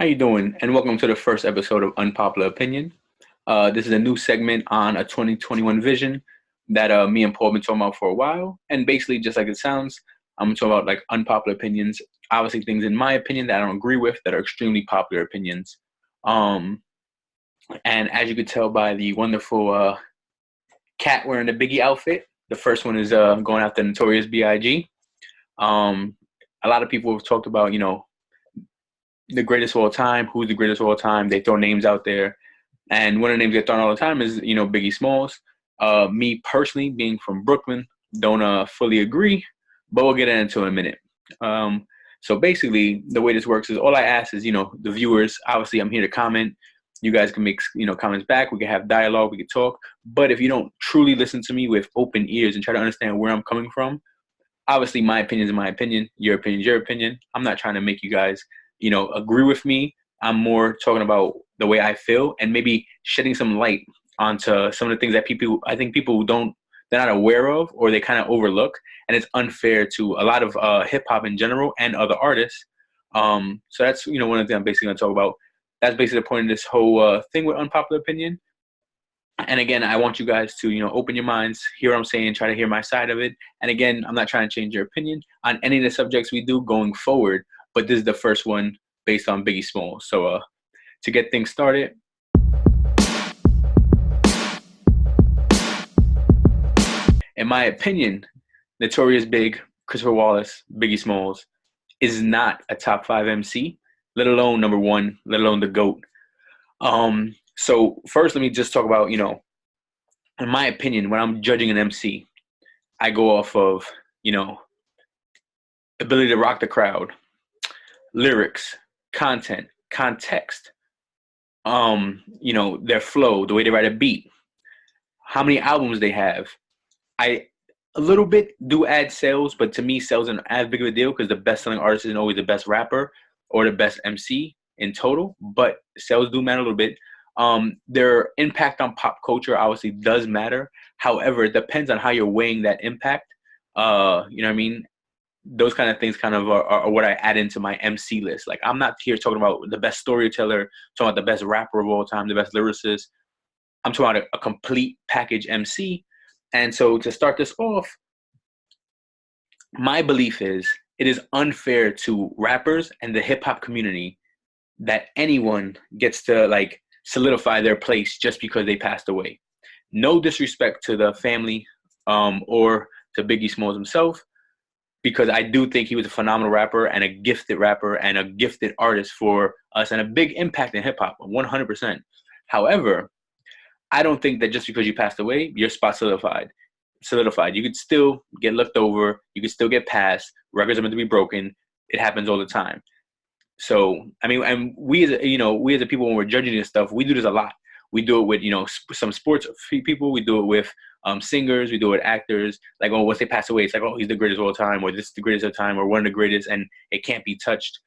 How you doing? And welcome to the first episode of Unpopular Opinion. This is a new segment on a 2021 vision that me and Paul have been talking about for a while. And basically, just like it sounds, I'm talking about like unpopular opinions. Obviously, things in my opinion that I don't agree with that are extremely popular opinions. Um, and as you could tell by the wonderful cat wearing the Biggie outfit, the first one is going after Notorious BIG. A lot of people have talked about, the greatest of all time, who's the greatest of all time. They throw names out there. And one of the names they throw all the time is, Biggie Smalls. Me personally, being from Brooklyn, don't fully agree, but we'll get into it in a minute. So basically, the way this works is all I ask is, the viewers, obviously I'm here to comment. You guys can make, comments back. We can have dialogue. We can talk. But if you don't truly listen to me with open ears and try to understand where I'm coming from, obviously my opinion is my opinion. Your opinion is your opinion. I'm not trying to make you guys agree with me. I'm more talking about the way I feel and maybe shedding some light onto some of the things that I think people they're not aware of or they kind of overlook. And it's unfair to a lot of hip hop in general and other artists. So that's, one of the things I'm basically going to talk about. That's basically the point of this whole thing with unpopular opinion. And again, I want you guys to, open your minds, hear what I'm saying, try to hear my side of it. And again, I'm not trying to change your opinion on any of the subjects we do going forward. But this is the first one based on Biggie Smalls. So to get things started, in my opinion, Notorious Big, Christopher Wallace, Biggie Smalls is not a top 5 MC, let alone number one, let alone the GOAT. So first, let me just talk about, in my opinion, when I'm judging an MC, I go off of, ability to rock the crowd, lyrics, content, context, their flow, the way they write a beat, how many albums they have. I a little bit do add sales, but to me, sales isn't as big of a deal because the best-selling artist isn't always the best rapper or the best MC in total, but sales do matter a little bit. Their impact on pop culture obviously does matter. However, it depends on how you're weighing that impact. You know what I mean? Those kind of things kind of are what I add into my MC list. Like, I'm not here talking about the best storyteller, talking about the best rapper of all time, the best lyricist. I'm talking about a complete package MC. And so to start this off, my belief is it is unfair to rappers and the hip hop community that anyone gets to like solidify their place just because they passed away. No disrespect to the family or to Biggie Smalls himself, because I do think he was a phenomenal rapper and a gifted artist for us and a big impact in hip hop, 100%. However, I don't think that just because you passed away, your spot's solidified. You could still get looked over. You could still get passed. Records are meant to be broken. It happens all the time. So, I mean, and we as a people, when we're judging this stuff, we do this a lot. We do it with, some sports people. We do it with singers. We do it with actors. Like, once they pass away, it's like, oh, he's the greatest of all time, or this is the greatest of all time, or one of the greatest, and it can't be touched.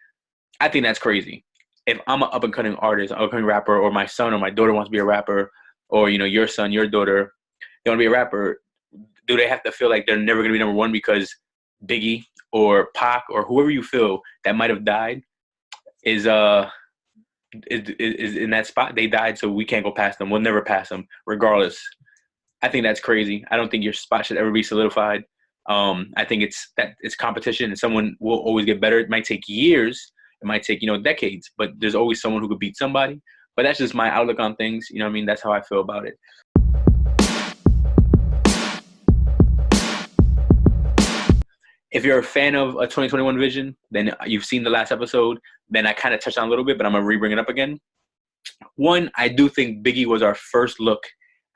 I think that's crazy. If I'm an up-and-coming artist, up-and-coming rapper, or my son or my daughter wants to be a rapper, or, your son, your daughter, they want to be a rapper, do they have to feel like they're never going to be number one because Biggie or Pac or whoever you feel that might have died is in that spot? They died, so we can't go past them. We'll never pass them, regardless. I think that's crazy. I don't think your spot should ever be solidified. I think it's competition, and someone will always get better. It might take years. It might take decades, but there's always someone who could beat somebody. But that's just my outlook on things. You know what I mean? That's how I feel about it. If you're a fan of a 2021 vision, then you've seen the last episode. Then I kind of touched on a little bit, but I'm going to re-bring it up again. One, I do think Biggie was our first look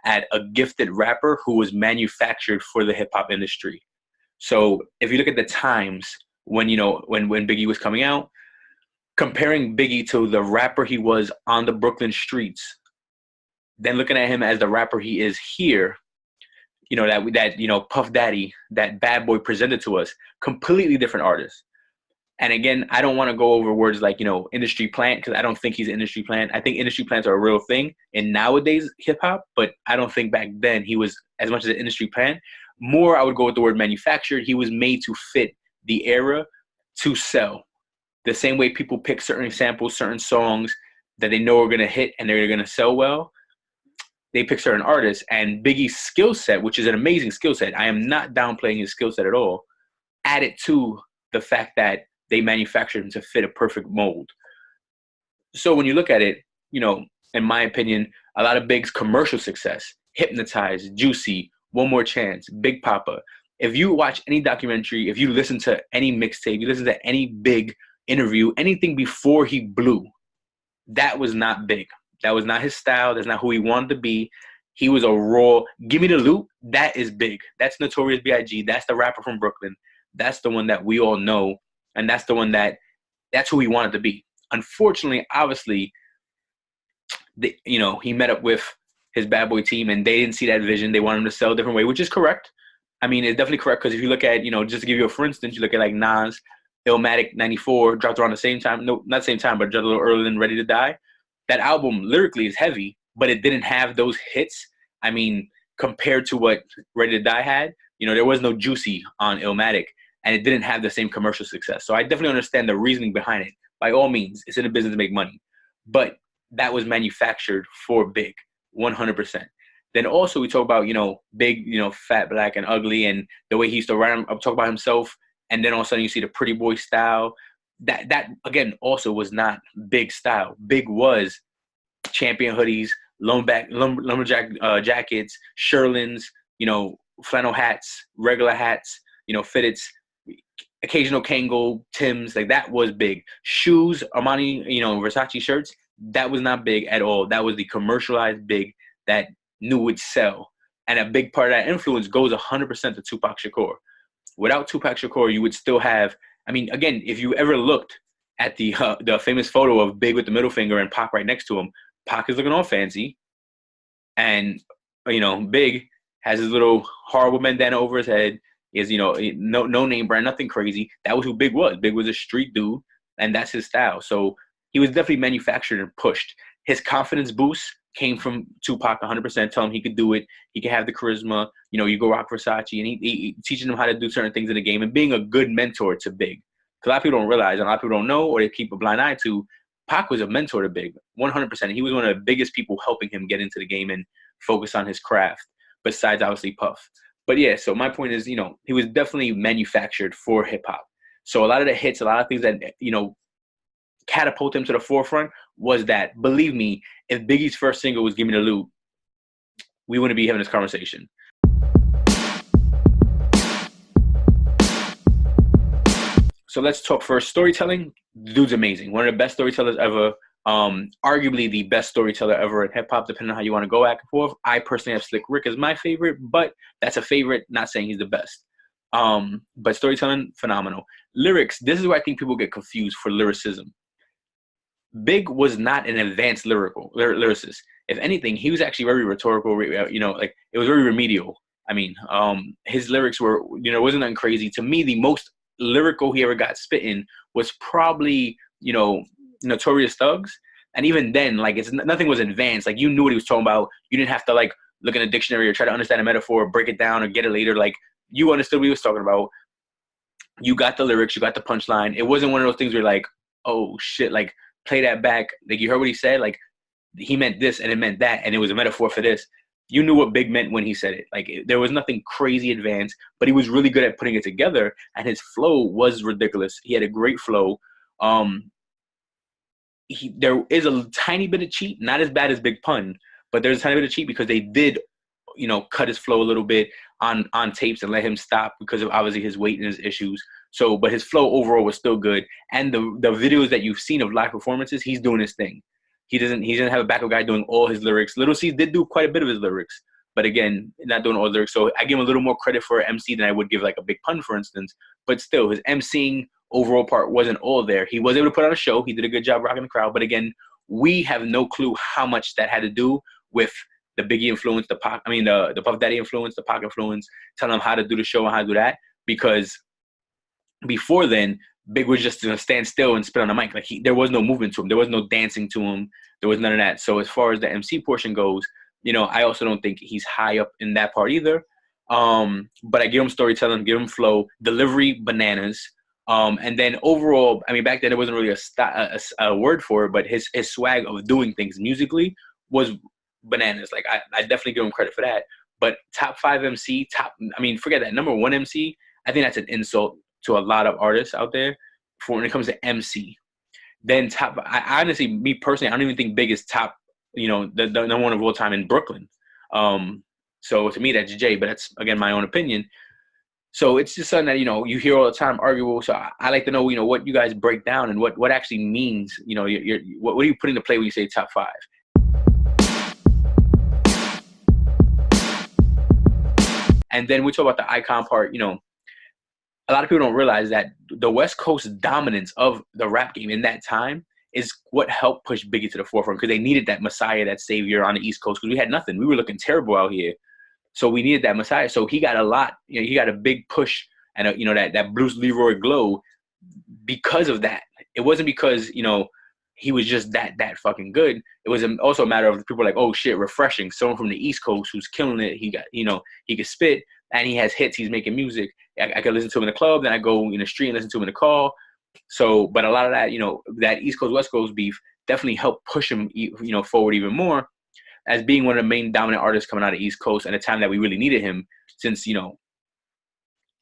at a gifted rapper who was manufactured for the hip-hop industry. So if you look at the times when Biggie was coming out, comparing Biggie to the rapper he was on the Brooklyn streets, then looking at him as the rapper he is here, that Puff Daddy, that bad boy presented to us, completely different artist. And again, I don't want to go over words like, industry plant, because I don't think he's an industry plant. I think industry plants are a real thing in nowadays hip hop, but I don't think back then he was as much as an industry plant. More, I would go with the word manufactured. He was made to fit the era to sell. the same way people pick certain samples, certain songs that they know are going to hit and they're going to sell well, they pick certain artists. And Biggie's skill set, which is an amazing skill set, I am not downplaying his skill set at all, added to the fact that they manufactured him to fit a perfect mold. So when you look at it, you know, in my opinion, a lot of Big's commercial success, Hypnotize, Juicy, One More Chance, Big Papa. If you watch any documentary, if you listen to any mixtape, you listen to any Big interview, anything before he blew, that was not Big. That was not his style. That's not who he wanted to be. He was a raw, give me the loot. That is Big. That's Notorious BIG. That's the rapper from Brooklyn. That's the one that we all know. And that's the one that's who he wanted to be. Unfortunately, obviously, he met up with his Bad Boy team and they didn't see that vision. They wanted him to sell a different way, which is correct. I mean, it's definitely correct because if you look at, just to give you a for instance, you look at like Nas, Illmatic 94, dropped around the same time. No, not the same time, but dropped a little earlier than Ready to Die. That album lyrically is heavy, but it didn't have those hits. I mean, compared to what Ready to Die had, there was no Juicy on Illmatic and it didn't have the same commercial success. So I definitely understand the reasoning behind it. By all means, it's in a business to make money. But that was manufactured for Big, 100%. Then also we talk about, Big, fat, black, and ugly, and the way he used to talk about himself. And then all of a sudden you see the pretty boy style. That again, also was not Big style. Big was champion hoodies, lumberjack jackets, Sherlins, flannel hats, regular hats, fitteds, occasional Kangol, Timbs. Like that was Big. Shoes, Armani, Versace shirts. That was not Big at all. That was the commercialized Big that knew would sell. And a big part of that influence goes 100% to Tupac Shakur. Without Tupac Shakur, you would still have, again, if you ever looked at the famous photo of Big with the middle finger and Pac right next to him, Pac is looking all fancy. And, Big has his little horrible bandana over his head, is, no name brand, nothing crazy. That was who Big was. Big was a street dude, and that's his style. So he was definitely manufactured and pushed. His confidence boost came from Tupac 100%, telling him he could do it. He could have the charisma. You go rock Versace, and he teaching him how to do certain things in the game and being a good mentor to Big. Because a lot of people don't realize, and a lot of people don't know, or they keep a blind eye to, Pac was a mentor to Big, 100%. He was one of the biggest people helping him get into the game and focus on his craft, besides obviously Puff. But yeah, so my point is, he was definitely manufactured for hip-hop. So a lot of the hits, a lot of things that, catapult him to the forefront was that, believe me, if Biggie's first single was Give Me the Loot, we wouldn't be having this conversation. So let's talk first storytelling. The dude's amazing. One of the best storytellers ever. Arguably the best storyteller ever in hip-hop, depending on how you want to go back and forth. I personally have Slick Rick as my favorite, but that's a favorite, not saying he's the best. But storytelling, phenomenal. Lyrics, this is where I think people get confused for lyricism. Big was not an advanced lyricist. If anything, he was actually very rhetorical, like it was very remedial. His lyrics were, wasn't nothing crazy. To me, the most lyrical he ever got spitting was probably, Notorious Thugs. And even then, like, nothing was advanced. Like, you knew what he was talking about. You didn't have to, like, look in a dictionary or try to understand a metaphor or break it down or get it later. Like, you understood what he was talking about. You got the lyrics. You got the punchline. It wasn't one of those things where you're like, oh, shit, like, play that back. Like, you heard what he said? Like, he meant this and it meant that, and it was a metaphor for this. You knew what Big meant when he said it. Like, there was nothing crazy advanced, but he was really good at putting it together, and his flow was ridiculous. He had a great flow. There is a tiny bit of cheat, not as bad as Big Pun, but there's a tiny bit of cheat because they did, cut his flow a little bit on tapes and let him stop because of obviously his weight and his issues. So, but his flow overall was still good. And the videos that you've seen of live performances, he's doing his thing. He doesn't have a backup guy doing all his lyrics. Little C did do quite a bit of his lyrics, but again, not doing all the lyrics. So I give him a little more credit for MC than I would give like a Big Pun, for instance. But still, his MCing overall part wasn't all there. He was able to put on a show. He did a good job rocking the crowd. But again, we have no clue how much that had to do with the Biggie influence, the Puff Daddy influence, the Pac influence, telling him how to do the show and how to do that. Because before then, Big was just going to stand still and spit on the mic. Like there was no movement to him. There was no dancing to him. There was none of that. So as far as the MC portion goes, I also don't think he's high up in that part either. But I give him storytelling, give him flow, delivery, bananas. And then overall, I mean, back then there wasn't really a word for it, but his swag of doing things musically was bananas. Like I definitely give him credit for that. But top 5 MC, I mean, forget that. Number 1 MC, I think that's an insult to a lot of artists out there for when it comes to MC. Then I honestly, me personally, I don't even think Big is top, the number 1 of all time in Brooklyn. So to me, that's Jay, but that's, again, my own opinion. So it's just something that, you hear all the time arguable. So I like to know, what you guys break down and what actually means, what do you put into play when you say top 5? And then we talk about the icon part, a lot of people don't realize that the West Coast dominance of the rap game in that time is what helped push Biggie to the forefront, because they needed that messiah, that savior on the East Coast, because we had nothing. We were looking terrible out here. So we needed that messiah. So he got a lot, he got a big push and, that Bruce Leroy glow because of that. It wasn't because, he was just that fucking good. It was also a matter of people like, oh shit, refreshing. Someone from the East Coast who's killing it. He got, he could spit and he has hits. He's making music. I could listen to him in the club. Then I go in the street and listen to him in the car. So, but a lot of that, that East Coast, West Coast beef definitely helped push him, forward even more as being one of the main dominant artists coming out of East Coast at a time that we really needed him, since, the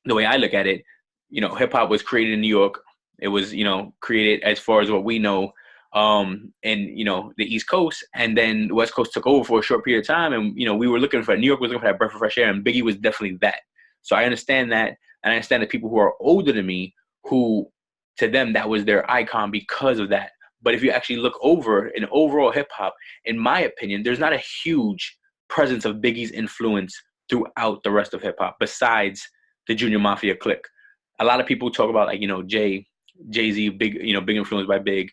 way I look at it, hip hop was created in New York. It was, created, as far as what we know, in, the East Coast, and then the West Coast took over for a short period of time. And, we were looking for, New York was looking for that breath of fresh air, and Biggie was definitely that. So I understand that. And I understand the people who are older than me, who to them, that was their icon because of that. But if you actually look over in overall hip hop, in my opinion, there's not a huge presence of Biggie's influence throughout the rest of hip hop, besides the Junior Mafia clique. A lot of people talk about, like, Jay-Z, big, big influence by Big.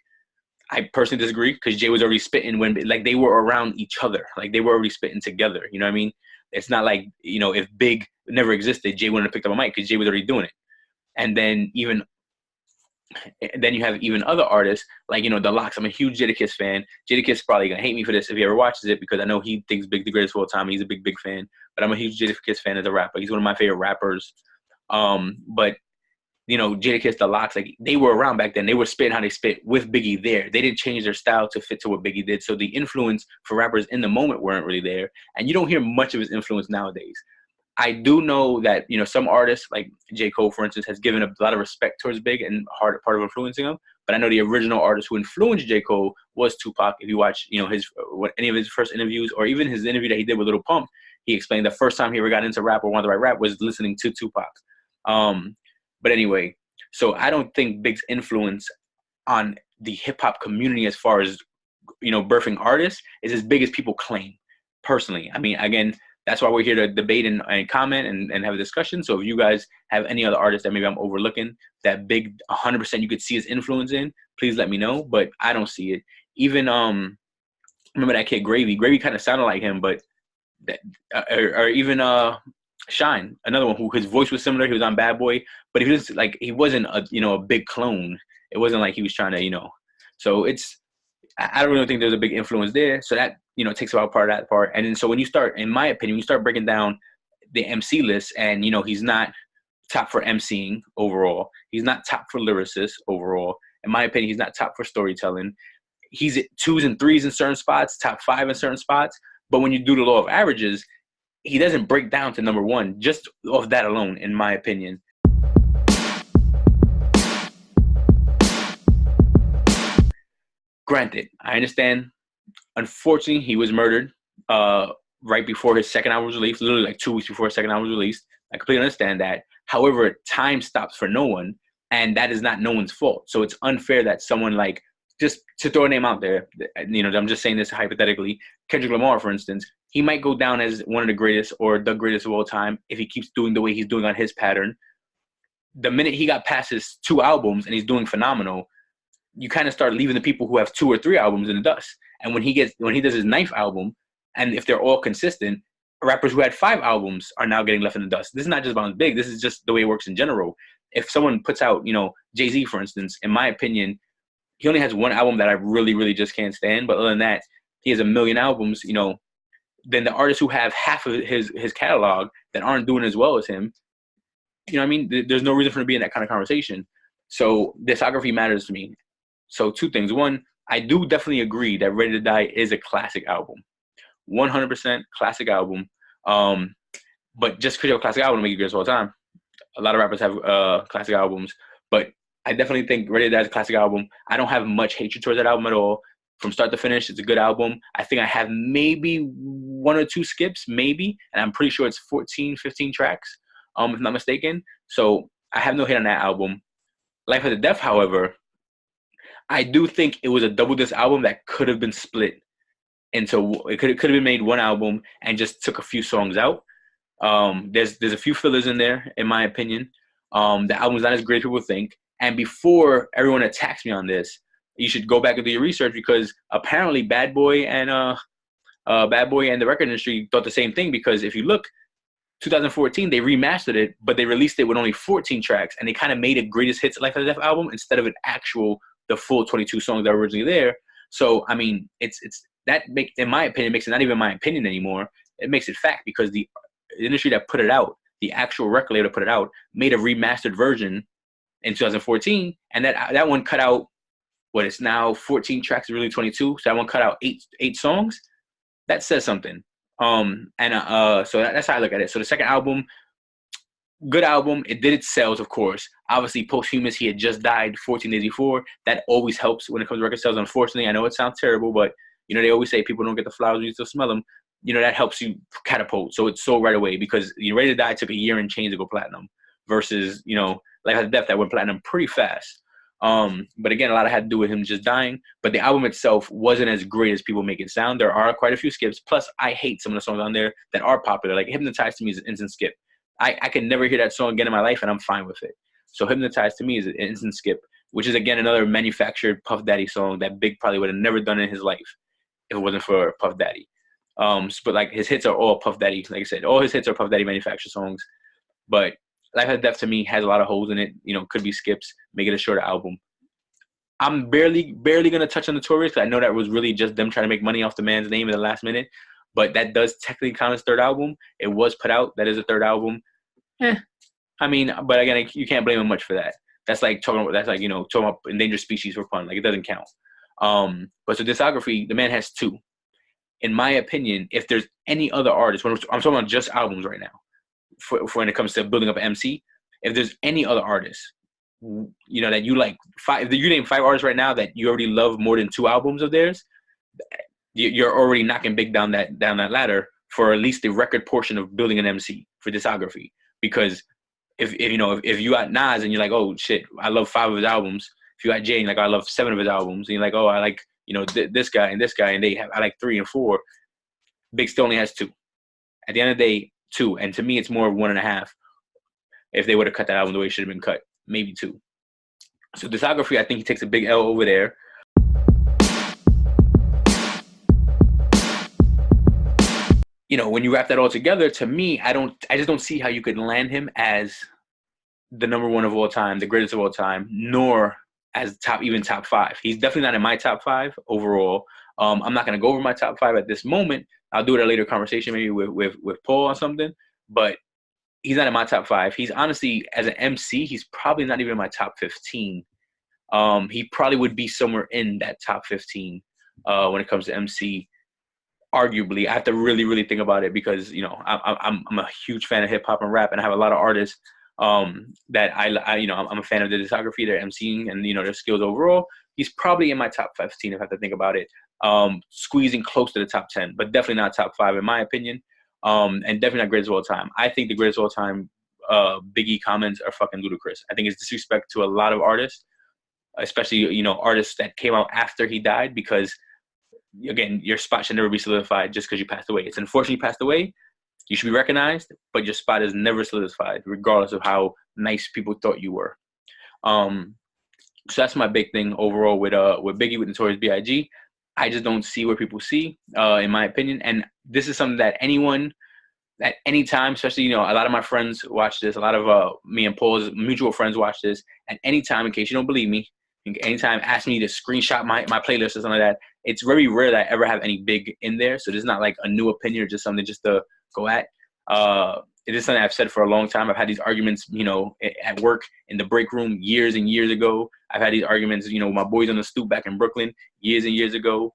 I personally disagree, because Jay was already spitting when, like, they were around each other. Like, they were already spitting together. You know what I mean? It's not like, if Big never existed, Jay wouldn't have picked up a mic, because Jay was already doing it. And then you have even other artists like, the Lox. I'm a huge Jadakiss fan. Jadakiss probably gonna hate me for this if he ever watches it, because I know he thinks Big the greatest of all time. He's a big fan, but I'm a huge Jadakiss fan as a rapper. He's one of my favorite rappers. But Jadakiss, the Lox, like, they were around back then. They were spitting how they spit with Biggie there. They didn't change their style to fit to what Biggie did. So the influence for rappers in the moment weren't really there, and you don't hear much of his influence nowadays. I do know that, some artists like J. Cole, for instance, has given a lot of respect towards Big and part of influencing him. But I know the original artist who influenced J. Cole was Tupac. If you watch, any of his first interviews, or even his interview that he did with Lil Pump, he explained the first time he ever got into rap or wanted to write rap was listening to Tupac. But anyway, so I don't think Big's influence on the hip hop community, as far as, birthing artists, is as big as people claim, personally. I mean, again, that's why we're here to debate and comment and have a discussion. So if you guys have any other artists that maybe I'm overlooking that Big 100% you could see his influence in, please let me know. But I don't see it. Even remember that kid Gravy? Gravy kind of sounded like him, but or even Shine, another one who his voice was similar. He was on Bad Boy, but he wasn't a big clone. It wasn't like he was trying to So I don't really think there's a big influence there. So that takes about part of that part. And then so when you start, in my opinion, when you start breaking down the MC list, and he's not top for MCing overall. He's not top for lyricists overall. In my opinion, he's not top for storytelling. He's at 2s and 3s in certain spots, top 5 in certain spots. But when you do the law of averages, he doesn't break down to number 1 just off that alone, in my opinion. Granted, I understand. Unfortunately, he was murdered right before his second album was released, literally like 2 weeks before his second album was released. I completely understand that. However, time stops for no one, and that is not no one's fault. So it's unfair that someone, like, just to throw a name out there, I'm just saying this hypothetically, Kendrick Lamar, for instance, he might go down as one of the greatest or the greatest of all time if he keeps doing the way he's doing on his pattern. The minute he got past his 2 albums and he's doing phenomenal, you kind of start leaving the people who have 2 or 3 albums in the dust. And when he does his 9th album, and if they're all consistent, rappers who had 5 albums are now getting left in the dust. This is not just about Big. This is just the way it works in general. If someone puts out, Jay-Z, for instance, in my opinion, he only has 1 album that I really, really just can't stand. But other than that, he has a million albums, then the artists who have half of his catalog that aren't doing as well as him, I mean, there's no reason for him to be in that kind of conversation. So discography matters to me. So two things. One, I do definitely agree that Ready to Die is a classic album. 100% classic album. But just because you have a classic album, make it great all the time. A lot of rappers have classic albums, but I definitely think Ready to Die is a classic album. I don't have much hatred towards that album at all. From start to finish, it's a good album. I think I have maybe one or two skips, maybe, and I'm pretty sure it's 14, 15 tracks, if I'm not mistaken. So I have no hate on that album. Life After Death, however, I do think it was a double disc album that could have been split into. It could have been made one album and just took a few songs out. There's a few fillers in there, in my opinion. The album's not as great as people think. And before everyone attacks me on this, you should go back and do your research, because apparently Bad Boy and the record industry thought the same thing. Because if you look, 2014 they remastered it, but they released it with only 14 tracks, and they kind of made a greatest hits Life After Death album instead of the full 22 songs that were originally there. So I mean, it's that in my opinion, makes it not even my opinion anymore. It makes it fact, because the industry that put it out, the actual record label that put it out, made a remastered version in 2014, and that one cut out what it's now 14 tracks, really 22. So that one cut out eight songs. That says something. So that's how I look at it. So the second album, good album. It did its sales, of course. Obviously, posthumous, he had just died 14 days before. That always helps when it comes to record sales. Unfortunately, I know it sounds terrible, but they always say people don't get the flowers, you still smell them. That helps you catapult. So it's sold right away, because Ready to Die took a year and change to go platinum versus, Life After Death that went platinum pretty fast. But again, a lot of it had to do with him just dying. But the album itself wasn't as great as people make it sound. There are quite a few skips. Plus, I hate some of the songs on there that are popular. Like Hypnotized to me is an instant skip. I can never hear that song again in my life, and I'm fine with it. So Hypnotized to me is an instant skip, which is, again, another manufactured Puff Daddy song that Big probably would have never done in his life if it wasn't for Puff Daddy. But like his hits are all Puff Daddy. Like I said, all his hits are Puff Daddy manufactured songs. But Life After Death to me has a lot of holes in it. Could be skips. Make it a shorter album. I'm barely gonna touch on Notorious, because I know that was really just them trying to make money off the man's name in the last minute. But that does technically count as third album. It was put out. That is a third album. I mean, but again, you can't blame him much for that. That's like talking about endangered species for fun. Like, it doesn't count. But so discography, the man has two. In my opinion, if there's any other artist, I'm talking about just albums right now, for when it comes to building up an MC, if there's any other artist, that you like, if you name 5 artists right now that you already love more than 2 albums of theirs, you're already knocking Big down that ladder for at least the record portion of building an MC for discography. Because if you got Nas and you're like, oh shit, I love 5 of his albums. If you got Jay and like, I love 7 of his albums, and you're like, oh, I like this guy, and I like 3 and 4. Big still only has 2. At the end of the day, 2, and to me, it's more of 1.5. If they would have cut that album the way it should have been cut, maybe 2. So discography, I think he takes a big L over there. When you wrap that all together, to me, I just don't see how you could land him as the number 1 of all time, the greatest of all time, nor as top 5. He's definitely not in my top 5 overall. I'm not going to go over my top 5 at this moment. I'll do it at a later conversation, maybe with Paul or something. But he's not in my top 5. He's honestly, as an MC, he's probably not even in my top 15. He probably would be somewhere in that top 15 when it comes to MC. Arguably, I have to really, really think about it, because I'm a huge fan of hip hop and rap, and I have a lot of artists that I'm a fan of their discography, their MCing, and their skills overall. He's probably in my top 15 if I have to think about it. Squeezing close to the top 10, but definitely not top 5 in my opinion. And definitely not greatest of all time. I think the greatest of all time Biggie comments are fucking ludicrous. I think it's disrespect to a lot of artists, especially artists that came out after he died, because again, your spot should never be solidified just because you passed away. It's unfortunately passed away. You should be recognized, but your spot is never solidified, regardless of how nice people thought you were. So that's my big thing overall with Biggie, with Notorious B.I.G. I just don't see where people see, in my opinion. And this is something that anyone, at any time, especially, a lot of my friends watch this. A lot of me and Paul's mutual friends watch this. At any time, in case you don't believe me, anytime ask me to screenshot my playlist or something like that. It's very rare that I ever have any Big in there. So this is not like a new opinion or just something just to go at. it is something I've said for a long time. I've had these arguments, at work in the break room years and years ago. I've had these arguments, with my boys on the stoop back in Brooklyn years and years ago.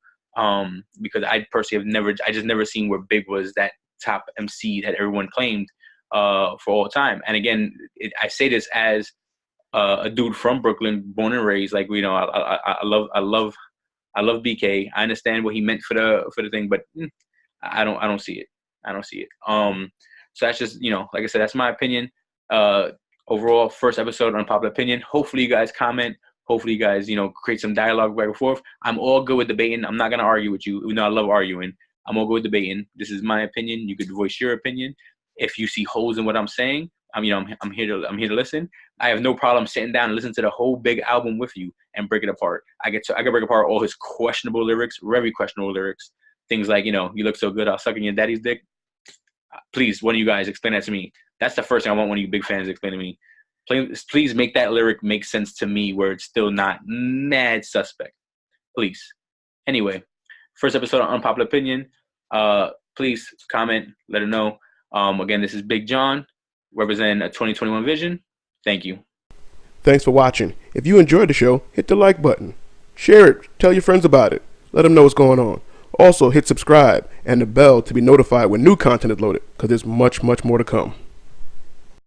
Because I personally I just never seen where Big was that top MC that everyone claimed for all time. And again, I say this as a dude from Brooklyn, born and raised. Like, I love BK. I understand what he meant for the thing, but I don't see it. I don't see it. So that's just, like I said, that's my opinion. Overall, first episode on Unpopular Opinion. Hopefully you guys comment. Hopefully you guys, create some dialogue back and forth. I'm all good with debating. I'm not going to argue with you. I love arguing. I'm all good with debating. This is my opinion. You could voice your opinion. If you see holes in what I'm saying, I'm here to listen. I have no problem sitting down and listening to the whole Big album with you and break it apart. I can break apart all his questionable lyrics, very questionable lyrics. Things like, you look so good, I'll suck in your daddy's dick. Please, one of you guys explain that to me. That's the first thing I want one of you big fans to explain to me. Please make that lyric make sense to me where it's still not mad suspect. Please. Anyway, first episode on Unpopular Opinion. Please comment, let her know. Again, this is Big John, representing a 2021 vision. Thank you. Thanks for watching. If you enjoyed the show, hit the like button. Share it. Tell your friends about it. Let them know what's going on. Also, hit subscribe and the bell to be notified when new content is loaded, because there's much, much more to come.